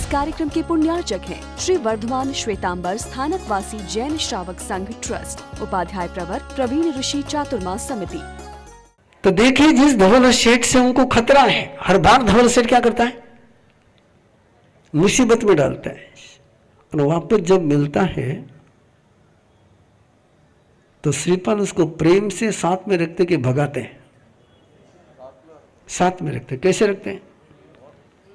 कार्यक्रम के पुण्यार्चक हैं श्री वर्धमान श्वेतांबर स्थानक वासी जैन श्रावक संघ ट्रस्ट, उपाध्याय प्रवर प्रवीण ऋषि चातुर्मास समिति। तो देखिए, जिस धवल सेठ से उनको खतरा है, हर बार धवल सेठ क्या करता है, मुसीबत में डालता है, और वापस जब मिलता है तो श्रीपाल उसको प्रेम से साथ में रखते कि भगाते हैं, साथ में रखते। कैसे रखते हैं?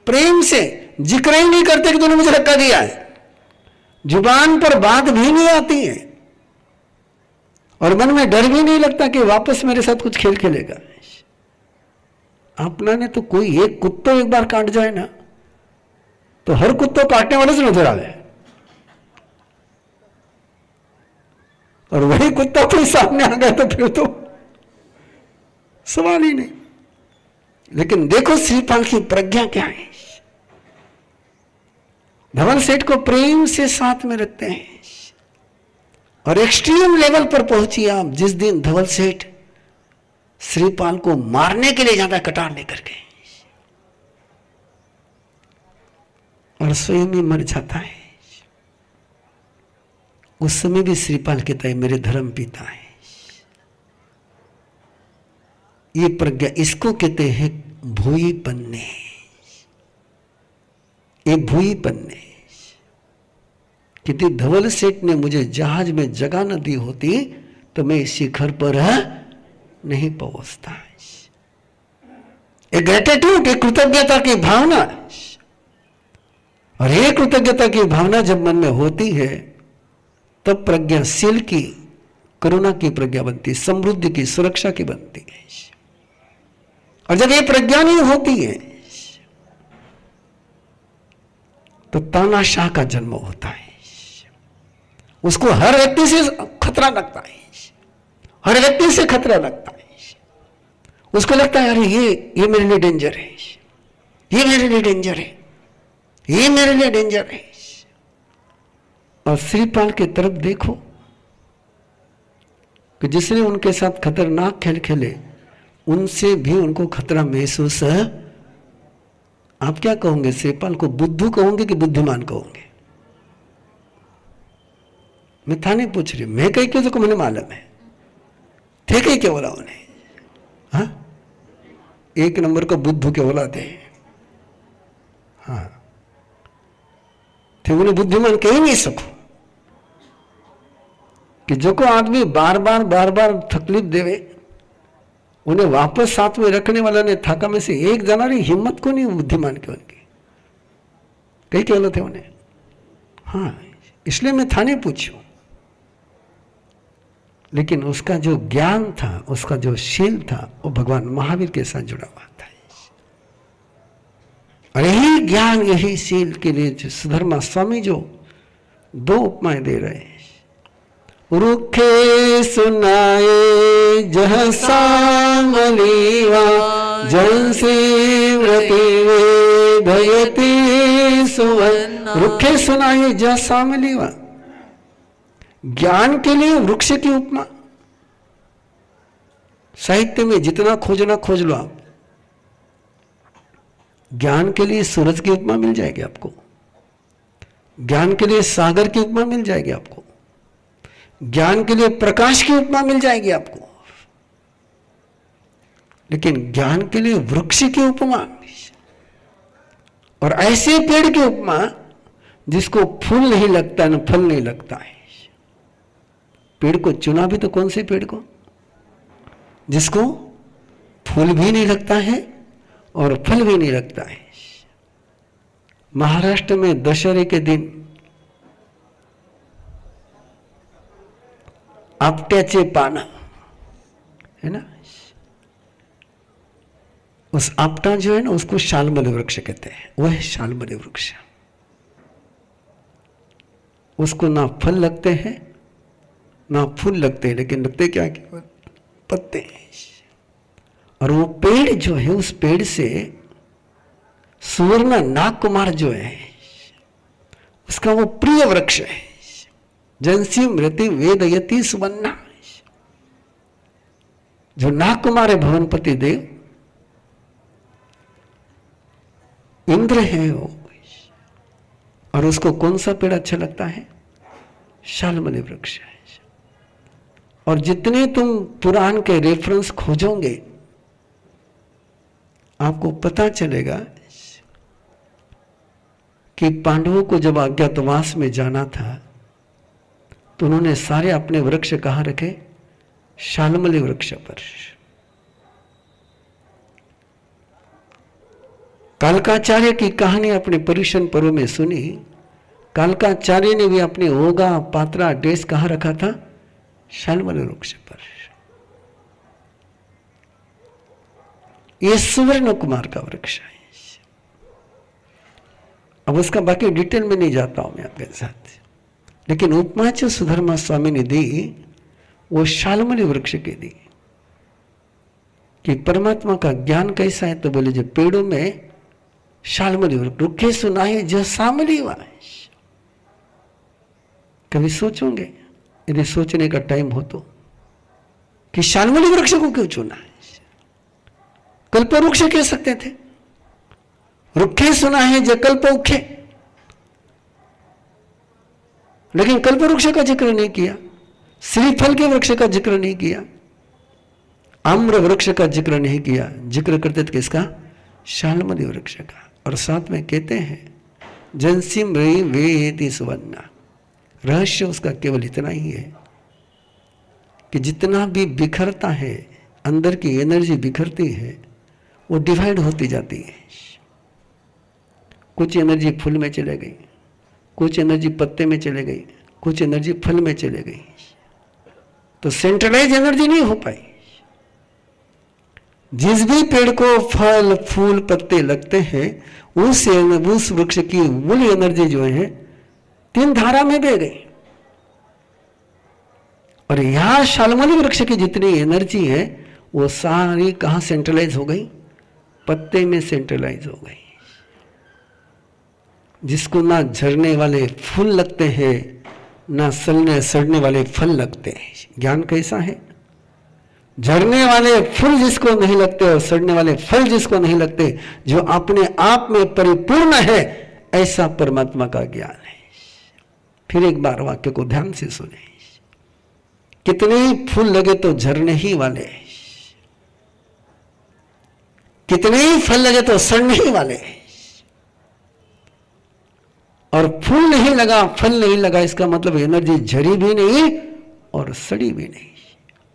प्रेम से, जिक्र ही नहीं करते कि तूने मुझे धक्का दिया है, जुबान पर बात भी नहीं आती है, और मन में डर भी नहीं लगता कि वापस मेरे साथ कुछ खेल खेलेगा। अपना ने तो कोई एक कुत्ता एक बार काट जाए ना, तो हर कुत्ता काटने वाले से नजर आवे, और वही कुत्ता कोई सामने आ गया तो फिर तो सवाल ही नहीं। लेकिन देखो श्रीपाल की प्रज्ञा क्या है, धवल सेठ को प्रेम से साथ में रखते हैं, और एक्सट्रीम लेवल पर पहुंची आप जिस दिन धवल सेठ श्रीपाल को मारने के लिए जाता है कटार लेकर के, और स्वयं ही मर जाता है। उस समय भी श्रीपाल कहता है मेरे धर्म पिता है। ये प्रज्ञा, इसको कहते हैं भूई पन्ने, ये भूई पन्ने। कि धवल सेठ ने मुझे जहाज में जगह न दी होती तो मैं इस शिखर पर नहीं पहुंचता। एक ग्रेटिट्यूड, एक कृतज्ञता की भावना, और एक कृतज्ञता की भावना जब मन में होती है तब प्रज्ञाशील की, करुणा की प्रज्ञा बनती, समृद्धि की, सुरक्षा की बनती है। और जब ये प्रज्ञा नहीं होती है तो तानाशाह का जन्म होता है। उसको हर व्यक्ति से खतरा लगता है, हर व्यक्ति से खतरा लगता है। उसको लगता है अरे ये मेरे लिए डेंजर है, ये मेरे लिए डेंजर है, ये मेरे लिए डेंजर है। और श्रीपाल की तरफ देखो कि जिसने उनके साथ खतरनाक खेल खेले उनसे भी उनको खतरा महसूस है। आप क्या कहोगे, श्रीपाल को बुद्धू कहोगे कि बुद्धिमान कहोगे? मैं था नहीं पूछ रही, मैं कहीं क्यों, तो मुझे मालूम है थे कहीं क्या बोला उन्हें, हाँ एक नंबर का बुद्धू क्या बोला थे, हाँ थे, उन्हें बुद्धिमान कह ही नहीं सको। कि जो को आदमी बार बार तकलीफ देवे उन्हें वापस साथ में रखने वाला ने थाका में से एक जना री हिम्मत को नहीं बुद्धिमान के उनकी कई कहना थे उन्हें, हाँ इसलिए मैं था नहीं पूछूं। लेकिन उसका जो ज्ञान था, उसका जो शील था, वो भगवान महावीर के साथ जुड़ा हुआ था। और यही ज्ञान, यही शील के लिए जो सुधर्मा स्वामी जो दो उपमाएं दे रहे हैं, रुखे सुनाए जह सामलीवा, जंसी व्रति वेदयति सुवर्ण। रुखे सुनाए जह सामलीवा, ज्ञान के लिए वृक्ष की उपमा। साहित्य में जितना खोजना खोज लो आप, ज्ञान के लिए सूरज की उपमा मिल जाएगी आपको, ज्ञान के लिए सागर की उपमा मिल जाएगी आपको, ज्ञान के लिए प्रकाश की उपमा मिल जाएगी आपको। लेकिन ज्ञान के लिए वृक्ष की उपमा, और ऐसे पेड़ की उपमा जिसको फूल नहीं लगता न फल नहीं लगता है। पेड़ को चुना भी तो कौन से पेड़ को, जिसको फूल भी नहीं लगता है और फल भी नहीं लगता है। महाराष्ट्र में दशहरे के दिन आपट्याचे पान है ना, उस आपटा जो है ना उसको शालमली वृक्ष कहते हैं, वह है शालमली वृक्ष। उसको ना फल लगते हैं ना फूल लगते हैं, लेकिन लगते क्या केवल पत्ते हैं। और वो पेड़ जो है, उस पेड़ से सुवर्ण नागकुमार जो है उसका वो प्रिय वृक्ष है। जंसी मृति वेदयति सुवर्ण, जो नागकुमार है भवनपति देव, इंद्र है वो, और उसको कौन सा पेड़ अच्छा लगता है? शालमली वृक्ष है। और जितने तुम पुराण के रेफरेंस खोजोगे आपको पता चलेगा कि पांडवों को जब अज्ञातवास में जाना था तो उन्होंने सारे अपने वृक्ष कहां रखे? शालमली वृक्ष पर। कालकाचार्य की कहानी अपने पर्युषण पर्व में सुनी। कालकाचार्य ने भी अपने ओगा पात्रा डेस कहां रखा था? शालमली वृक्ष पर। यह सुवर्ण कुमार का वृक्ष है। अब उसका बाकी डिटेल में नहीं जाता हूं मैं आपके साथ, लेकिन उपमा जो सुधर्मा स्वामी ने दी वो शालमली वृक्ष की दी कि परमात्मा का ज्ञान कैसा है। तो बोले जो पेड़ों में शालमली वृक्ष, रुखे सुनाए जो सामली वाश। कभी सोचोगे यदि सोचने का टाइम हो तो कि शालमली वृक्ष को क्यों चुना है? कल्प वृक्ष कह सकते थे। रुखे सुना है जो कल्प उखे, लेकिन कल्प वृक्ष का जिक्र नहीं किया। श्रीफल के वृक्ष का जिक्र नहीं किया। आम्र वृक्ष का जिक्र नहीं किया। जिक्र करते थे किसका? शालमली वृक्ष का। और साथ में कहते हैं जनसिम रे वेति सुवन्ना। रहस्य उसका केवल इतना ही है कि जितना भी बिखरता है, अंदर की एनर्जी बिखरती है, वो डिवाइड होती जाती है। कुछ एनर्जी फूल में चले गई, कुछ एनर्जी पत्ते में चले गई, कुछ एनर्जी फल में चले गई, तो सेंट्रलाइज एनर्जी नहीं हो पाई। जिस भी पेड़ को फल फूल पत्ते लगते हैं उस वृक्ष की मूल एनर्जी जो है 3 धारा में बह गई। और यहां शालमली वृक्ष की जितनी एनर्जी है वो सारी कहां सेंट्रलाइज हो गई? पत्ते में सेंट्रलाइज हो गई। जिसको ना झरने वाले फूल लगते हैं, ना सड़ने वाले फल लगते हैं। ज्ञान कैसा है? झरने वाले फूल जिसको नहीं लगते और सड़ने वाले फल जिसको नहीं लगते, जो अपने आप में परिपूर्ण है, ऐसा परमात्मा का ज्ञान है। फिर एक बार वाक्य को ध्यान से सुने। कितने ही फूल लगे तो झरने ही वाले, कितने ही फल लगे तो सड़ने ही वाले। और फूल नहीं लगा, फल नहीं लगा, इसका मतलब एनर्जी झरी भी नहीं और सड़ी भी नहीं।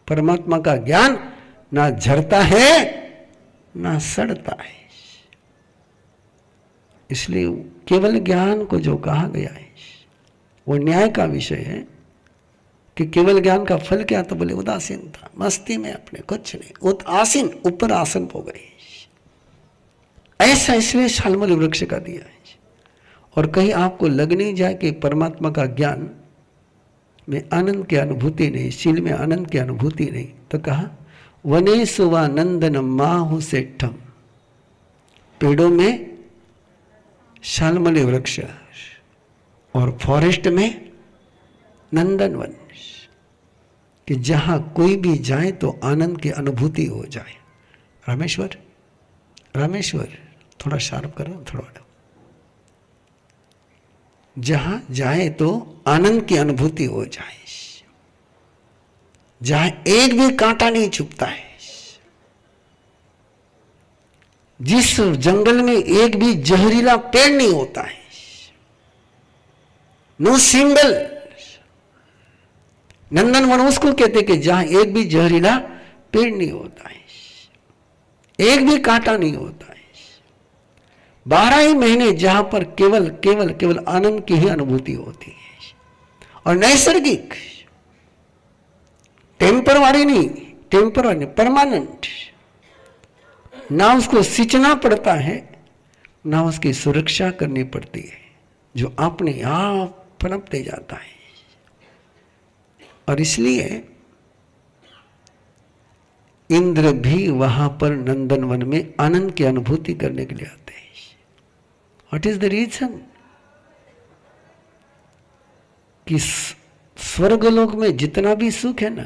परमात्मा का ज्ञान ना झरता है ना सड़ता है। इसलिए केवल ज्ञान को जो कहा गया है वो न्याय का विषय है कि केवल ज्ञान का फल क्या? तो बोले उदासीनता, मस्ती में अपने कुछ नहीं, उदासीन, ऊपर आसन हो गई। ऐसा इसलिए शालमली वृक्ष का दिया है। और कहीं आपको लग नहीं जाए कि परमात्मा का ज्ञान में आनंद की अनुभूति नहीं, शील में आनंद की अनुभूति नहीं, तो कहा वने सुवानंदन माहु सेठम। पेड़ों में शालमली वृक्ष और फॉरेस्ट में नंदनवन, कि जहां कोई भी जाए तो आनंद की अनुभूति हो जाए। रामेश्वर, रामेश्वर थोड़ा शार्प करो, थोड़ा। जहां जाए तो आनंद की अनुभूति हो जाए, जहां एक भी कांटा नहीं चुभता है, जिस जंगल में एक भी जहरीला पेड़ नहीं होता है, नो सिंगल। नंदनवन उसको कहते कि जहां एक भी जहरीला पेड़ नहीं होता है, एक भी कांटा नहीं होता है, 12 ही महीने जहां पर केवल केवल केवल आनंद की ही अनुभूति होती है। और नैसर्गिक, टेम्परवारी नहीं, टेम्परवारी नहीं, परमानेंट। ना उसको सींचना पड़ता है, ना उसकी सुरक्षा करनी पड़ती है, जो अपने आप पनपते जाता है। और इसलिए इंद्र भी वहां पर नंदनवन में आनंद की अनुभूति करने के लिए आते हैं। What is the reason? कि स्वर्गलोक में जितना भी सुख है ना,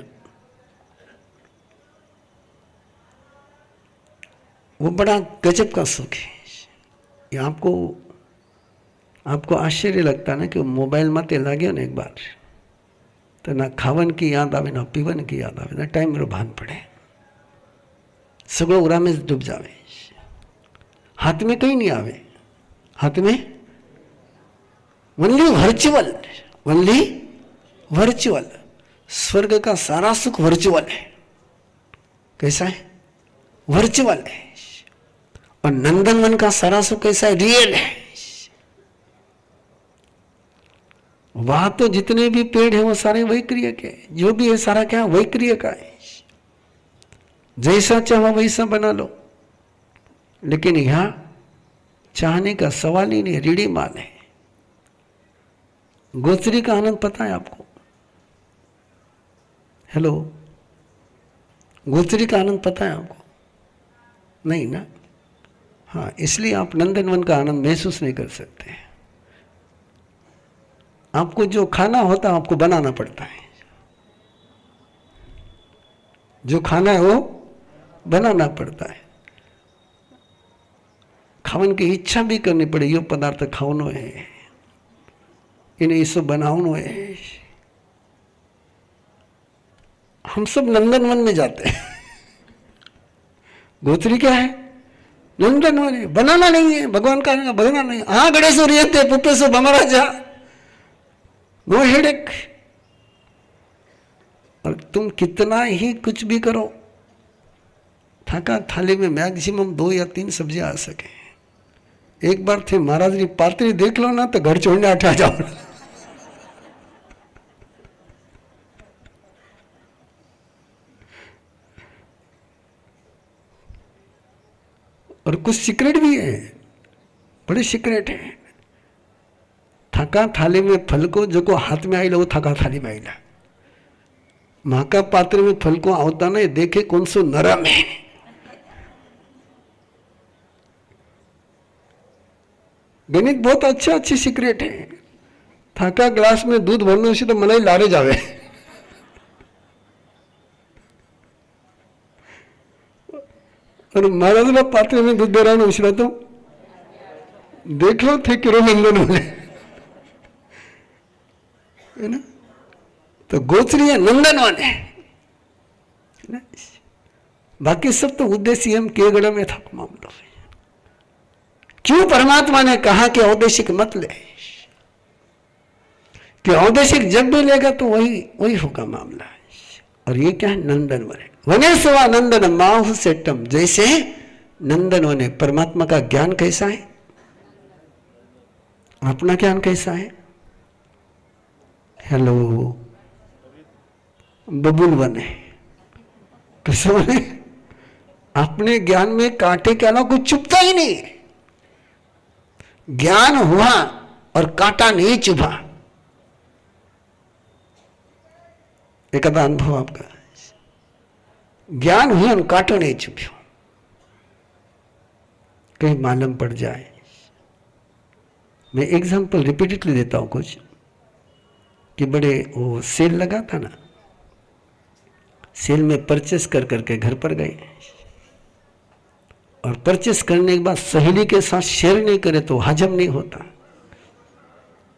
वो बड़ा गजब का सुख है। ये आपको आपको आश्चर्य लगता ना कि मोबाइल मत लाग्यो ने एक बार तो ना खावन की याद आवे ना पीवन की याद आवे ना टाइम रो भान पड़े, सगळो उरा में डूब जावे, हाथ में कहीं नहीं आवे, हाथ में ओनली वर्चुअल, ओनली वर्चुअल। स्वर्ग का सारा सुख वर्चुअल है। कैसा है? वर्चुअल है। और नंदनवन का सारा सुख कैसा है? रियल है। वहां तो जितने भी पेड़ हैं वो सारे वही क्रिया के, जो भी है सारा क्या वही क्रिया का है। जैसा चाहो वैसा बना लो, लेकिन यहां चाहने का सवाल ही नहीं, रीढ़ी माल है। गोचरी का आनंद पता है आपको? हेलो, गोचरी का आनंद पता है आपको? नहीं ना? हाँ, इसलिए आप नंदनवन का आनंद महसूस नहीं कर सकते। आपको जो खाना होता है आपको बनाना पड़ता है, जो खाना है वो बनाना पड़ता है। खावन की इच्छा भी करनी पड़े, यो पदार्थ खावनो है, इन्हें इसको बनावनो है। हम सब नंदनवन में जाते हैं। गोचरी क्या है? नंदनवन है। बनाना नहीं है, भगवान का बनाना नहीं। हाँ, गणेश रियते पुप्पेसो बमराजा, नो हेडेक। और तुम कितना ही कुछ भी करो, थाका थाली में मैक्सिमम 2 या 3 सब्जियां आ सके। एक बार थे महाराज की पात्री देख लो ना तो घर छोड़ने आ जाओ। और कुछ सीक्रेट भी है, बड़े सीक्रेट है। थाका थाली में फल को जो को हाथ में आईला वो थाका थाली में आईला। महाका पात्र में फल को आवता नहीं, देखे कौन सो नरम है। गणित बहुत अच्छा अच्छी सीक्रेट है। थाका ग्लास में दूध भरने से तो मलाई लारे जावे। और महाराज ना पात्र में दूध दे रहा हूं, तो देख लो थे किरो नंदन वाले, है ना? तो गोचरी है, नंदनवन है। बाकी सब तो उद्देश्य हम के गढ़ में था मामला। क्यों परमात्मा ने कहा कि औदेशिक मत ले? कि औदेशिक जब भी लेगा तो वही होगा मामला। और ये क्या है? नंदनवन है। वने सवा नंदन माहु सेटम, जैसे नंदनवन है। परमात्मा का ज्ञान कैसा है? अपना ज्ञान कैसा है? हेलो, बबुल बने, कैसा बने? अपने ज्ञान में कांटे के अलावा कुछ चुभता ही नहीं है। ज्ञान हुआ और कांटा नहीं चुभा। एक आधा अनुभव आपका, ज्ञान हुआ और कांटो नहीं चुभ्यो। कहीं मालूम पड़ जाए, मैं एग्जांपल रिपीटेडली देता हूं कुछ, कि बड़े वो सेल लगा था ना, सेल में परचेस कर करके घर पर गए, और परचेस करने के बाद सहेली के साथ शेयर नहीं करे तो हजम नहीं होता।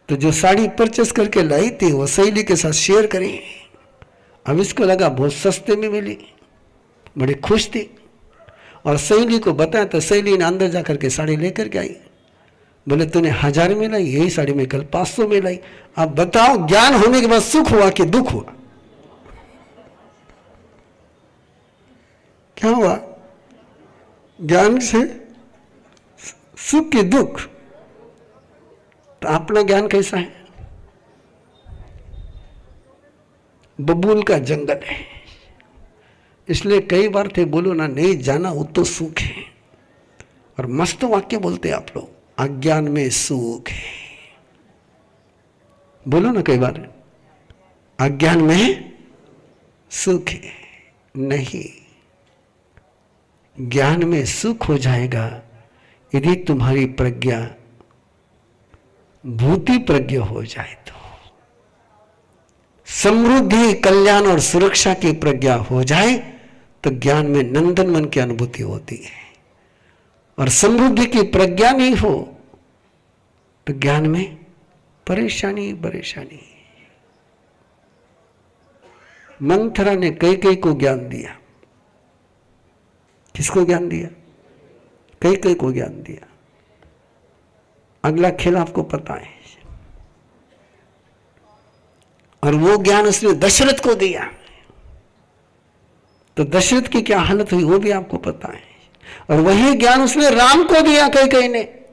तो जो साड़ी परचेस करके लाई थी वो सहेली के साथ शेयर करी। अब इसको लगा बहुत सस्ते में मिली, बड़ी खुश थी, और सहेली को बताया तो सहेली ने अंदर जाकर के साड़ी लेकर के आई। बोले तूने 1000 में लाई, यही साड़ी में कल 500 में लाई। अब बताओ, ज्ञान होने के बाद सुख हुआ कि दुख हुआ? क्या हुआ? ज्ञान से सुख के दुख। तो अपना ज्ञान कैसा है? बबूल का जंगल है। इसलिए कई बार थे बोलो ना, नहीं जाना वो तो सुख है। और मस्त वाक्य बोलते आप लोग, अज्ञान में सुख है। बोलो ना कई बार, अज्ञान में सुख है। नहीं, ज्ञान में सुख हो जाएगा यदि तुम्हारी प्रज्ञा भूति प्रज्ञा हो जाए तो। समृद्धि, कल्याण और सुरक्षा की प्रज्ञा हो जाए तो ज्ञान में नंदनवन की अनुभूति होती है। और समृद्धि की प्रज्ञा नहीं हो तो ज्ञान में परेशानी परेशानी। मंथरा ने कैकेयी को ज्ञान दिया। किसको ज्ञान दिया? कैकेयी को ज्ञान दिया। अगला खेल आपको पता है, और वो ज्ञान उसने दशरथ को दिया। तो दशरथ की क्या हालत हुई वो भी आपको पता है। और वही ज्ञान उसने राम को दिया कैकेयी ने।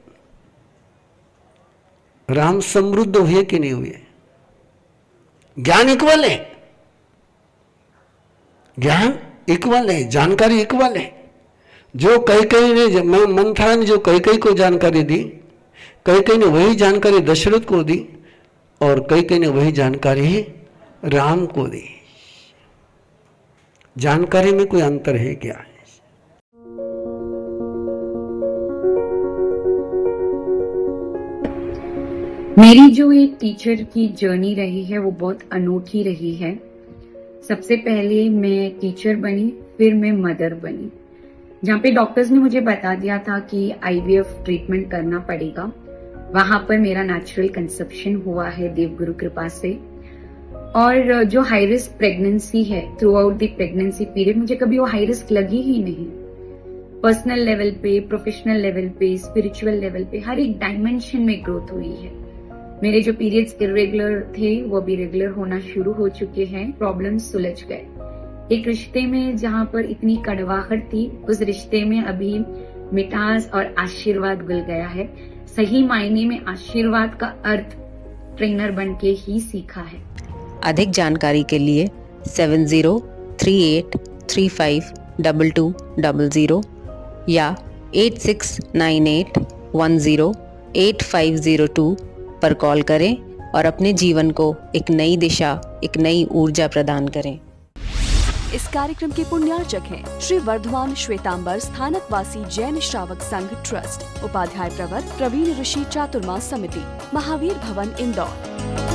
राम समृद्ध हुए कि नहीं हुए? ज्ञान इक्वल है, ज्ञान इक्वल है, जानकारी इक्वल है। जो कैकेयी ने, मंथरा ने जो कैकेयी को जानकारी दी, कैकेयी ने वही जानकारी दशरथ को दी, और कैकेयी ने वही जानकारी राम को दी। जानकारी में कोई अंतर है क्या? मेरी जो एक टीचर की जर्नी रही है वो बहुत अनूठी रही है। सबसे पहले मैं टीचर बनी, फिर मैं मदर बनी। जहाँ पे डॉक्टर्स ने मुझे बता दिया था कि आईवीएफ ट्रीटमेंट करना पड़ेगा, वहां पर मेरा नेचुरल कंसेप्शन हुआ है देवगुरु कृपा से। और जो हाई रिस्क प्रेगनेंसी है, through out the pregnancy period मुझे कभी वो हाई रिस्क लगी ही नहीं। पर्सनल लेवल पे, प्रोफेशनल लेवल पे, स्पिरिचुअल लेवल पे, हर एक डायमेंशन में ग्रोथ हुई है। मेरे जो पीरियड्स इरेगुलर थे वो भी रेगुलर होना शुरू हो चुके हैं। प्रॉब्लम्स सुलझ गए। एक रिश्ते में जहां पर इतनी कड़वाहट थी, उस रिश्ते में अभी मिठास और आशीर्वाद घुल गया है। सही मायने में आशीर्वाद का अर्थ ट्रेनर बन के ही सीखा है। अधिक जानकारी के लिए 7038352200 या 8698108502 पर कॉल करें और अपने जीवन को एक नई दिशा, एक नई ऊर्जा प्रदान करें। इस कार्यक्रम के पुण्यार्चक हैं श्री वर्धमान श्वेतांबर स्थानकवासी जैन श्रावक संघ ट्रस्ट, उपाध्याय प्रवर प्रवीण ऋषि चातुर्मास समिति, महावीर भवन, इंदौर।